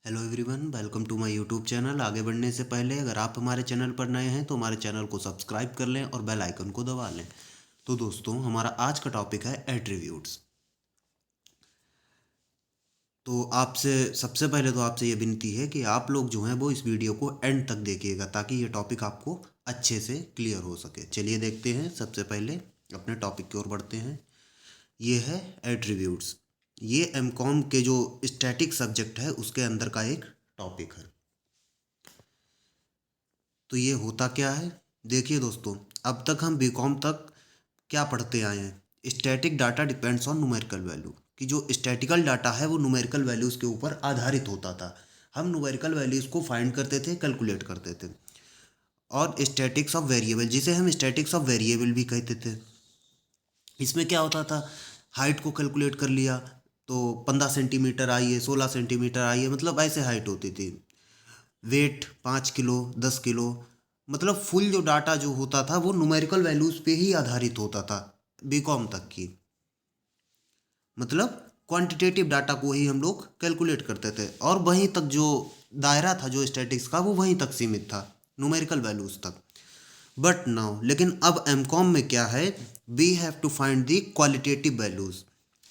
Hello everyone, welcome to my YouTube channel. आगे बढ़ने से पहले अगर आप हमारे चैनल पर नए हैं तो हमारे चैनल को सब्सक्राइब कर लें और बेल आइकन को दबा लें। तो दोस्तों, हमारा आज का टॉपिक है एट्रीब्यूट्स। तो आपसे सबसे पहले तो आपसे ये विनती है कि आप लोग जो हैं वो इस वीडियो को एंड तक देखिएगा ताकि ये टॉपिक आपको अच्छे से क्लियर हो सके। चलिए देखते हैं, सबसे पहले अपने टॉपिक की ओर बढ़ते हैं। ये है एट्रीब्यूट्स। ये एमकॉम के जो स्टैटिक सब्जेक्ट है उसके अंदर का एक टॉपिक है। तो ये होता क्या है, देखिए दोस्तों, अब तक हम बीकॉम तक क्या पढ़ते आए हैं, static data depends on numerical value, कि जो स्टैटिकल डाटा है वो न्यूमेरिकल वैल्यूज़ के ऊपर आधारित होता था। हम न्यूमेरिकल वैल्यूज़ को फाइंड करते थे, कैलकुलेट करते थे। और स्टैटिक्स ऑफ वेरिएबल, जिसे हम स्टैटिक्स ऑफ वेरिएबल भी कहते थे, इसमें क्या होता था, हाइट को कैलकुलेट कर लिया तो 15 सेंटीमीटर आई है, 16 सेंटीमीटर आई है, मतलब ऐसे हाइट होती थी। वेट 5 किलो, 10 किलो, मतलब फुल जो डाटा जो होता था वो न्यूमेरिकल वैल्यूज़ पे ही आधारित होता था बीकॉम तक की। मतलब क्वांटिटेटिव डाटा को ही हम लोग कैलकुलेट करते थे और वहीं तक जो दायरा था जो स्टैटिक्स का वो वहीं तक सीमित था, न्यूमेरिकल वैल्यूज़ तक। बट नाउ, लेकिन अब एमकॉम में क्या है, we have to find the qualitative values.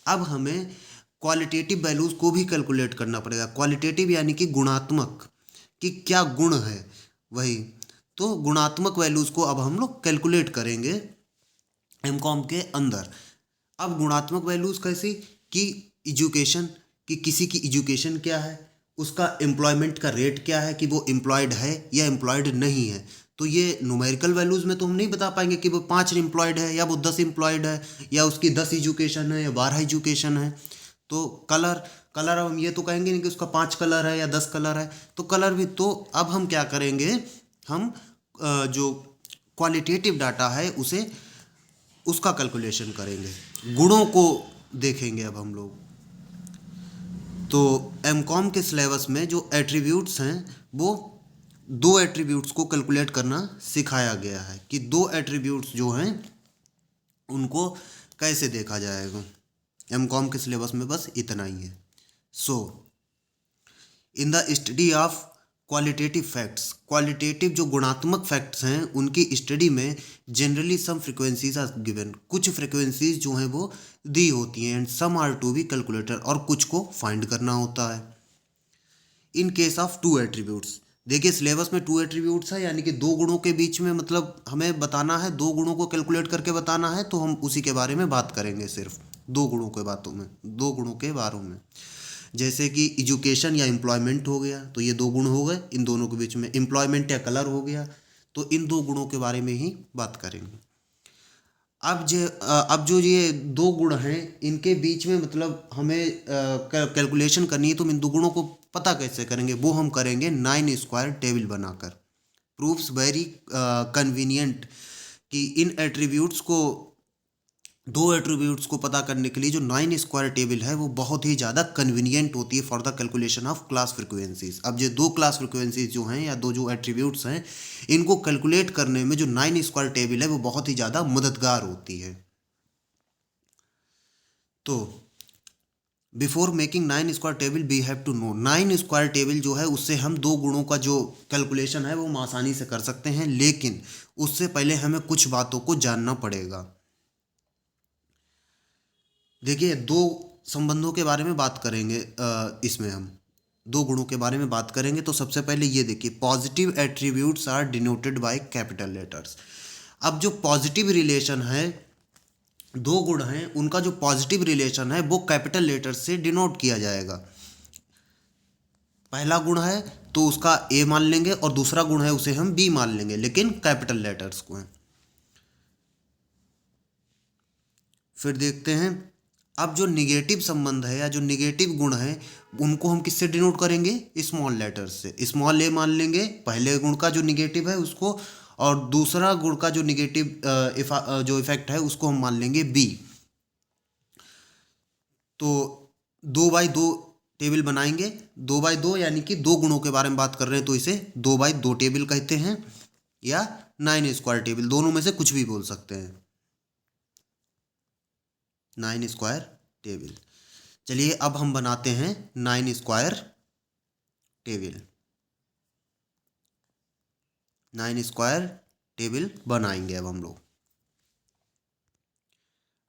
अब हमें क्वालिटेटिव वैल्यूज़ को भी कैलकुलेट करना पड़ेगा। क्वालिटेटिव यानी कि गुणात्मक, कि क्या गुण है वही। तो गुणात्मक वैल्यूज़ को अब हम लोग कैलकुलेट करेंगे एमकॉम के अंदर। अब गुणात्मक वैल्यूज़ कैसी, कि एजुकेशन, कि किसी की एजुकेशन क्या है, उसका एम्प्लॉयमेंट का रेट क्या है, कि वो एम्प्लॉयड है या एम्प्लॉयड नहीं है। तो ये न्यूमेरिकल वैल्यूज़ में तो हम नहीं बता पाएंगे कि वो 5 एम्प्लॉयड है या वो 10 एम्प्लॉयड है या उसकी 10 एजुकेशन है या 12 एजुकेशन है। तो कलर, कलर अब हम ये तो कहेंगे नहीं कि उसका 5 कलर है या 10 कलर है। तो कलर भी, तो अब हम क्या करेंगे, हम जो क्वालिटेटिव डाटा है उसे, उसका कैलकुलेशन करेंगे, गुणों को देखेंगे अब हम लोग। तो एमकॉम के सिलेबस में जो एट्रीब्यूट्स हैं वो दो एट्रीब्यूट्स को कैलकुलेट करना सिखाया गया है, कि दो एट्रीब्यूट्स जो हैं उनको कैसे देखा जाएगा। एमकॉम के सिलेबस में बस इतना ही है। So in the study of qualitative facts, qualitative जो गुणात्मक फैक्ट्स हैं उनकी स्टडी में generally some frequencies are given, कुछ फ्रिक्वेंसीज जो हैं वो दी होती हैं, and some are to be calculated, और कुछ को फाइंड करना होता है। In case of two attributes, देखिए सिलेबस में टू एट्रीब्यूट्स है, यानी कि दो गुणों के बीच में, मतलब हमें बताना है, दो गुणों को कैलकुलेट करके बताना है, तो हम उसी के बारे में बात करेंगे, सिर्फ दो गुणों के बातों में, दो गुणों के बारे में। जैसे कि एजुकेशन या एम्प्लॉयमेंट हो गया, तो ये दो गुण हो गए, इन दोनों के बीच में एम्प्लॉयमेंट या कलर हो गया, तो इन दो गुणों के बारे में ही बात करेंगे। अब जो ये दो गुण हैं इनके बीच में, मतलब हमें कैलकुलेशन करनी है, तो हम इन दो गुणों को पता कैसे करेंगे, वो हम करेंगे 9 स्क्वायर टेबल बनाकर। प्रूफ्स वेरी कन्वीनियंट, कि इन एट्रीब्यूट्स को, दो एट्रीब्यूट्स को पता करने के लिए जो 9 स्क्वायर टेबल है वो बहुत ही ज़्यादा कन्वीनियंट होती है for the calculation of class frequencies. अब ये दो क्लास फ्रिक्वेंसीज जो हैं या दो जो एट्रीब्यूट्स हैं, इनको कैलकुलेट करने में जो 9 स्क्वायर टेबल है वो बहुत ही ज़्यादा मददगार होती है। तो before making 9 square table we have to know, 9 square table जो है उससे हम दो गुणों का जो कैलकुलेशन है वो हम आसानी से कर सकते हैं, लेकिन उससे पहले हमें कुछ बातों को जानना पड़ेगा। देखिए, दो संबंधों के बारे में बात करेंगे, इसमें हम दो गुणों के बारे में बात करेंगे। तो सबसे पहले ये देखिए, positive attributes are denoted by capital letters. अब जो पॉजिटिव रिलेशन है, दो गुण हैं उनका जो पॉजिटिव रिलेशन है वो कैपिटल लेटर्स से डिनोट किया जाएगा। पहला गुण है तो उसका ए मान लेंगे और दूसरा गुण है उसे हम बी मान लेंगे, लेकिन कैपिटल लेटर्स को हैं। फिर देखते हैं, अब जो निगेटिव संबंध है या जो निगेटिव गुण है उनको हम किससे डिनोट करेंगे, स्मॉल लेटर्स से। स्मॉल ए मान लेंगे पहले गुण का जो निगेटिव है उसको, और दूसरा गुण का जो निगेटिव जो इफेक्ट है उसको हम मान लेंगे बी। तो 2 बाई 2 टेबल बनाएंगे, 2 बाई 2 यानी कि दो गुणों के बारे में बात कर रहे हैं तो इसे 2 बाई 2 टेबल कहते हैं, या 9 स्क्वायर टेबल, दोनों में से कुछ भी बोल सकते हैं, 9 स्क्वायर टेबल। चलिए अब हम बनाते हैं 9 स्क्वायर टेबल, 9 स्क्वायर टेबल बनाएंगे अब हम लोग।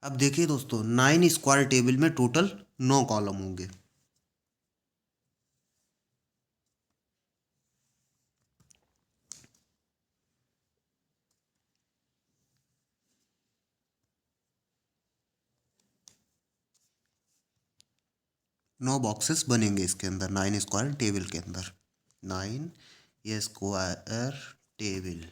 अब देखिए दोस्तों, 9 स्क्वायर टेबल में टोटल 9 कॉलम होंगे। नौ बॉक्सेस बनेंगे इसके अंदर, 9 स्क्वायर टेबल के अंदर। 9 ये स्क्वायर टेबल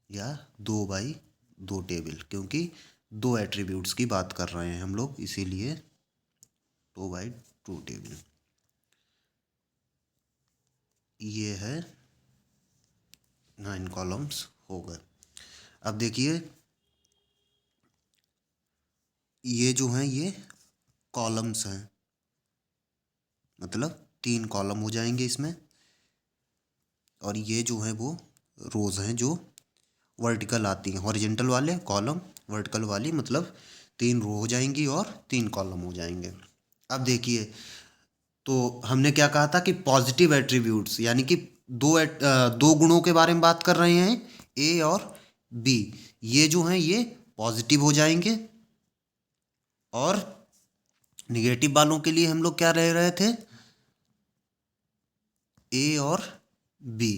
या 2 बाई 2 टेबल, क्योंकि 2 एट्रीब्यूट्स की बात कर रहे हैं हम लोग, इसीलिए 2 बाई 2 टेबल। ये है 9 कॉलम्स हो गए। अब देखिए, ये जो हैं ये कॉलम्स हैं, मतलब 3 कॉलम हो जाएंगे इसमें, और ये जो है वो रोज़ हैं जो वर्टिकल आती हैं, हॉरिजेंटल वाले कॉलम, वर्टिकल वाली, मतलब 3 रो हो जाएंगी और 3 कॉलम हो जाएंगे। अब देखिए, तो हमने क्या कहा था कि पॉजिटिव एट्रीब्यूट्स, यानी कि दो गुणों के बारे में बात कर रहे हैं, ए और बी। ये जो हैं ये पॉजिटिव हो जाएंगे, और निगेटिव वालों के लिए हम लोग क्या रह रहे थे, ए और बी।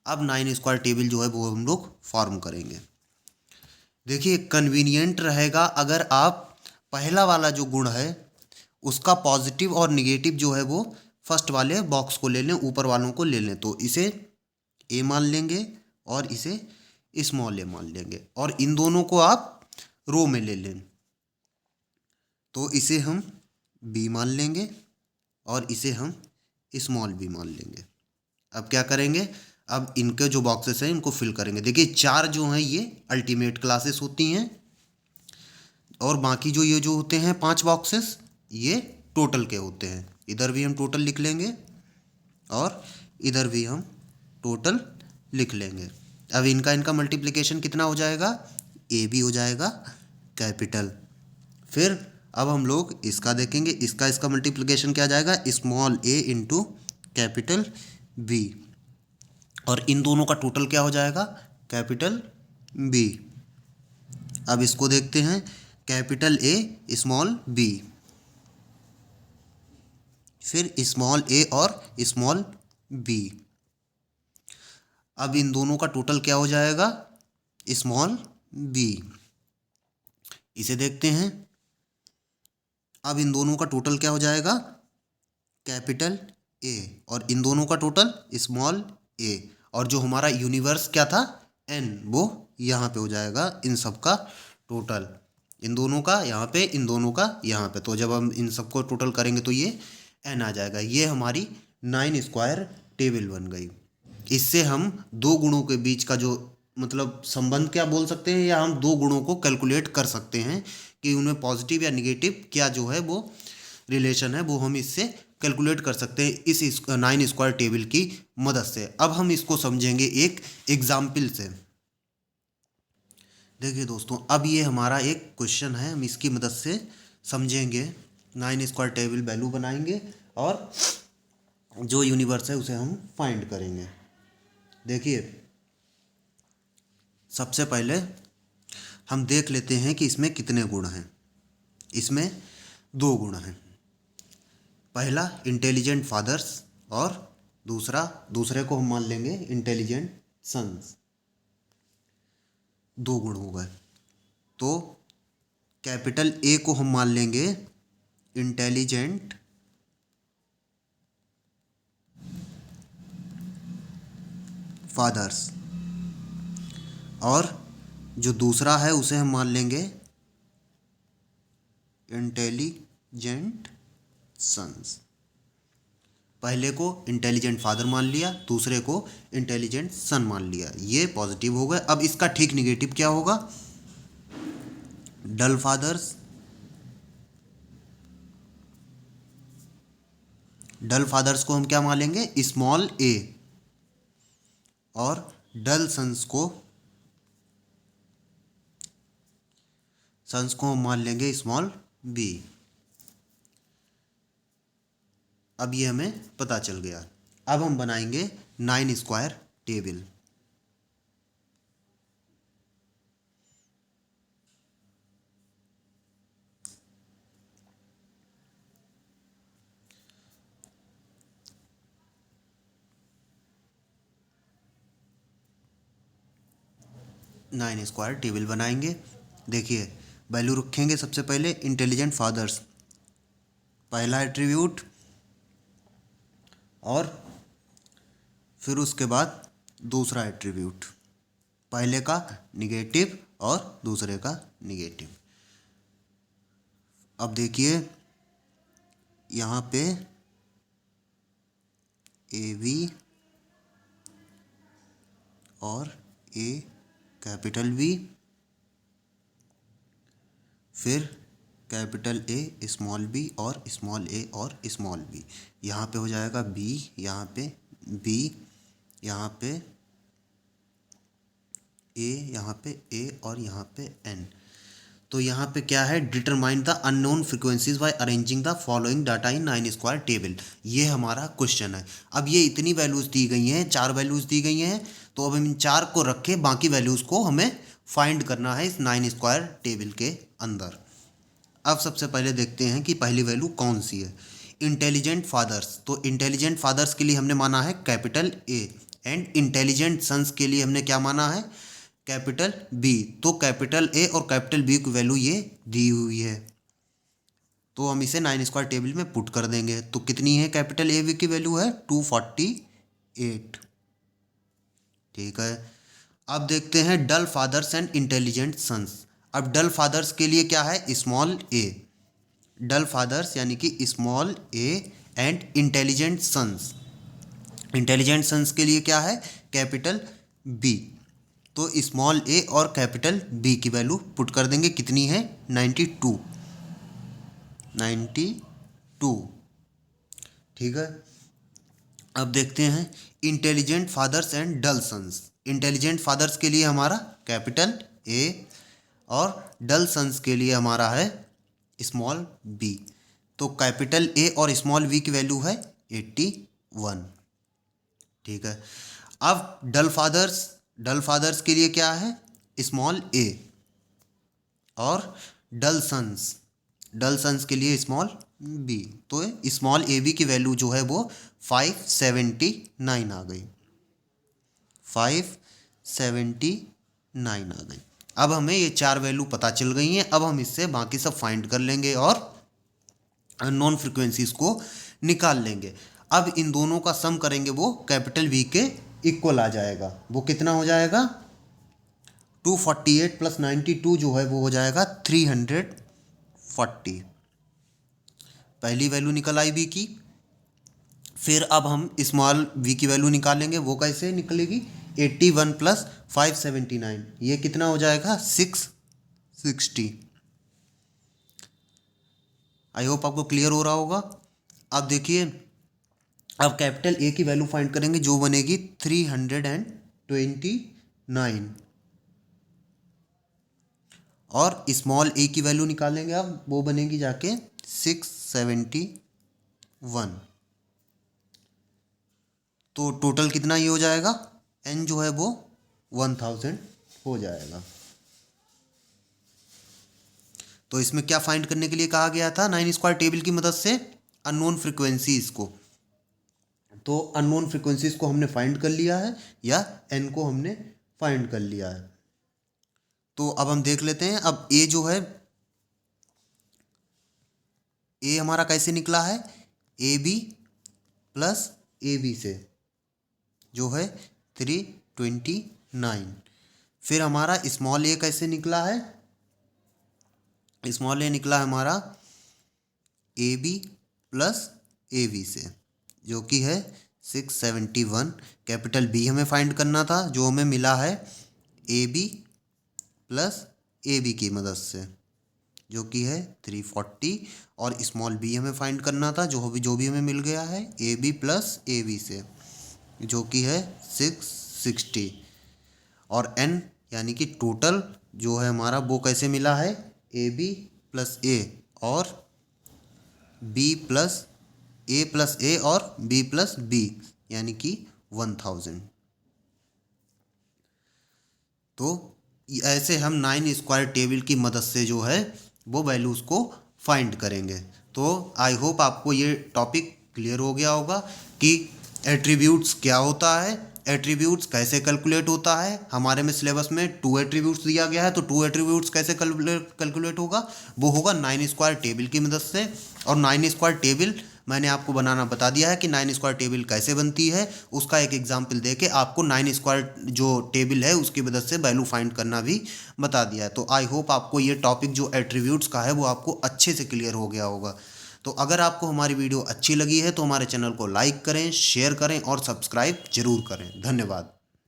अब 9 स्क्वायर टेबल जो है वो हम लोग फॉर्म करेंगे। देखिए, कन्वीनियंट रहेगा अगर आप पहला वाला जो गुण है उसका पॉजिटिव और निगेटिव जो है वो फर्स्ट वाले बॉक्स को ले लें, ऊपर वालों को ले लें, तो इसे ए मान लेंगे और इसे स्मॉल ए मान लेंगे, और इन दोनों को आप रो में ले लें, तो इसे हम बी मान लेंगे और इसे हम स्मॉल बी मान लेंगे। अब क्या करेंगे, अब इनके जो बॉक्सेस हैं इनको फिल करेंगे। देखिए, 4 जो हैं ये अल्टीमेट क्लासेस होती हैं, और बाकी जो ये जो होते हैं 5 बॉक्सेस ये टोटल के होते हैं। इधर भी हम टोटल लिख लेंगे और इधर भी हम टोटल लिख लेंगे। अब इनका मल्टीप्लिकेशन कितना हो जाएगा, ए बी हो जाएगा कैपिटल। फिर अब हम लोग इसका देखेंगे, इसका मल्टीप्लिकेशन क्या जाएगा, स्मॉल ए इंटू कैपिटल बी, और इन दोनों का टोटल क्या हो जाएगा, कैपिटल बी। अब इसको देखते हैं, कैपिटल ए स्मॉल बी, फिर स्मॉल ए और स्मॉल बी। अब इन दोनों का टोटल क्या हो जाएगा, स्मॉल बी। इसे देखते हैं, अब इन दोनों का टोटल क्या हो जाएगा, कैपिटल ए, और इन दोनों का टोटल स्मॉल ए, और जो हमारा यूनिवर्स क्या था एन, वो यहाँ पे हो जाएगा इन सब का टोटल, इन दोनों का यहाँ पे, इन दोनों का यहाँ पे। तो जब हम इन सबको टोटल करेंगे तो ये एन आ जाएगा। ये हमारी 9 स्क्वायर टेबल बन गई। इससे हम दो गुणों के बीच का जो मतलब संबंध क्या बोल सकते हैं, या हम दो गुणों को कैलकुलेट कर सकते हैं कि उनमें पॉजिटिव या निगेटिव क्या जो है वो रिलेशन है, वो हम इससे कैलकुलेट कर सकते हैं इस 9 स्क्वायर टेबल की मदद से। अब हम इसको समझेंगे एक एग्जाम्पल से। देखिए दोस्तों, अब ये हमारा एक क्वेश्चन है, हम इसकी मदद से समझेंगे, 9 स्क्वायर टेबल वैल्यू बनाएंगे और जो यूनिवर्स है उसे हम फाइंड करेंगे। देखिए, सबसे पहले हम देख लेते हैं कि इसमें कितने गुण हैं। इसमें 2 गुण हैं, पहला इंटेलिजेंट फादर्स और दूसरे को हम मान लेंगे इंटेलिजेंट सन्स। 2 गुण हो गए, तो कैपिटल ए को हम मान लेंगे इंटेलिजेंट फादर्स, और जो दूसरा है उसे हम मान लेंगे इंटेलिजेंट सन्स। पहले को इंटेलिजेंट फादर मान लिया, दूसरे को इंटेलिजेंट सन मान लिया, ये पॉजिटिव हो गए। अब इसका ठीक निगेटिव क्या होगा, डल फादर्स, डल फादर्स को हम क्या मान लेंगे, स्मॉल ए, और डल सन्स को हम मान लेंगे स्मॉल बी। अब ये हमें पता चल गया। अब हम बनाएंगे 9 square table. Nine square table बनाएंगे। देखिए वैल्यू रखेंगे सबसे पहले इंटेलिजेंट फादर्स, पहला एट्रीब्यूट, और फिर उसके बाद दूसरा एट्रीब्यूट, पहले का निगेटिव और दूसरे का निगेटिव। अब देखिए यहाँ पे ए बी और ए कैपिटल बी, फिर कैपिटल ए स्मॉल बी और स्मॉल ए और स्मॉल बी। यहाँ पे हो जाएगा बी, यहाँ पे बी, यहाँ पे ए, यहाँ पे ए और यहाँ पे एन। तो यहाँ पे क्या है, determine the unknown frequencies by arranging the following data in 9 square table. ये हमारा क्वेश्चन है। अब ये इतनी वैल्यूज़ दी गई हैं, 4 वैल्यूज़ दी गई हैं, तो अब हम इन 4 को रख के बाकी वैल्यूज़ को हमें फाइंड करना है इस 9 स्क्वायर टेबल के अंदर। अब सबसे पहले देखते हैं कि पहली वैल्यू कौन सी है, इंटेलिजेंट फादर्स। तो इंटेलिजेंट फादर्स के लिए हमने माना है capital A, and intelligent sons के लिए हमने क्या माना है, कैपिटल बी। तो कैपिटल ए और कैपिटल बी की वैल्यू ये दी हुई है, तो हम इसे 9 स्क्वायर टेबल में पुट कर देंगे। तो कितनी है, कैपिटल ए बी की वैल्यू है 248। ठीक है। अब देखते हैं डल फादर्स एंड इंटेलिजेंट सन्स। अब डल फादर्स के लिए क्या है, स्मॉल ए, डल फादर्स यानी कि small A, and intelligent sons, intelligent sons के लिए क्या है, कैपिटल बी। तो स्मॉल ए और कैपिटल बी की वैल्यू पुट कर देंगे, कितनी है 92। ठीक है। अब देखते हैं intelligent fathers and dull sons. Intelligent fathers के लिए हमारा कैपिटल ए और डल सन्स के लिए हमारा है स्मॉल बी। तो कैपिटल ए और स्मॉल बी की वैल्यू है 81। ठीक है। अब डल फादर्स के लिए क्या है, स्मॉल ए, और डल सन्स के लिए स्मॉल बी। तो स्मॉल ए बी की वैल्यू जो है वो 579 आ गई, 579 आ गई। अब हमें ये 4 वैल्यू पता चल गई हैं। अब हम इससे बाकी सब फाइंड कर लेंगे और अननोन फ्रीक्वेंसीज को निकाल लेंगे। अब इन दोनों का सम करेंगे, वो कैपिटल वी के इक्वल आ जाएगा। वो कितना हो जाएगा, 248 प्लस 92 जो है वो हो जाएगा 340। पहली वैल्यू निकल आई वी की। फिर अब हम स्मॉल वी की वैल्यू निकालेंगे, वो कैसे निकलेगी, 81 प्लस 579, ये कितना हो जाएगा 660। आई होप आपको क्लियर हो रहा होगा। अब देखिए, अब कैपिटल ए की वैल्यू फाइंड करेंगे, जो बनेगी 329, और स्मॉल ए की वैल्यू निकालेंगे, अब वो बनेगी जाके 671। तो टोटल कितना ये हो जाएगा, एन जो है वो 1000 हो जाएगा। तो इसमें क्या फाइंड करने के लिए कहा गया था, 9 स्क्वायर टेबल की मदद से अननोन फ्रीक्वेंसीज को। तो अननोन फ्रीक्वेंसीज को हमने फाइंड कर लिया है, या एन को हमने फाइंड कर लिया है। तो अब हम देख लेते हैं। अब ए जो है, ए हमारा कैसे निकला है, A B plus A B से, जो है 329। फिर हमारा स्मॉल ए कैसे निकला है, स्मॉल ए निकला है हमारा A B plus A B से, जो कि है 671। कैपिटल बी हमें फाइंड करना था, जो हमें मिला है A B plus A B की मदद से, जो कि है 340। और स्मॉल बी हमें फाइंड करना था, जो भी हमें मिल गया है A B plus A B से, जो कि है 660। और एन यानी कि टोटल जो है हमारा, वो कैसे मिला है, ए बी प्लस ए और बी प्लस ए प्लस ए और बी प्लस बी यानी कि 1000। तो ऐसे हम 9 स्क्वायर टेबल की मदद से जो है वो वैल्यूज़ को फाइंड करेंगे। तो आई होप आपको ये टॉपिक क्लियर हो गया होगा कि एट्रीब्यूट्स क्या होता है, एट्रीब्यूट्स कैसे कैलकुलेट होता है। हमारे में सिलेबस में 2 एट्रीब्यूट्स दिया गया है, तो 2 एट्रीब्यूट्स कैसे कैलकुलेट होगा, वो होगा 9 स्क्वायर टेबल की मदद से। और 9 स्क्वायर टेबल मैंने आपको बनाना बता दिया है कि 9 स्क्वायर टेबल कैसे बनती है। उसका एक एग्जाम्पल देके आपको 9 स्क्वायर जो टेबल है उसकी मदद से वैल्यू फाइंड करना भी बता दिया है। तो आई होप आपको ये टॉपिक जो एट्रीब्यूट्स का है वो आपको अच्छे से क्लियर हो गया होगा। तो अगर आपको हमारी वीडियो अच्छी लगी है तो हमारे चैनल को लाइक करें, शेयर करें और सब्सक्राइब जरूर करें। धन्यवाद।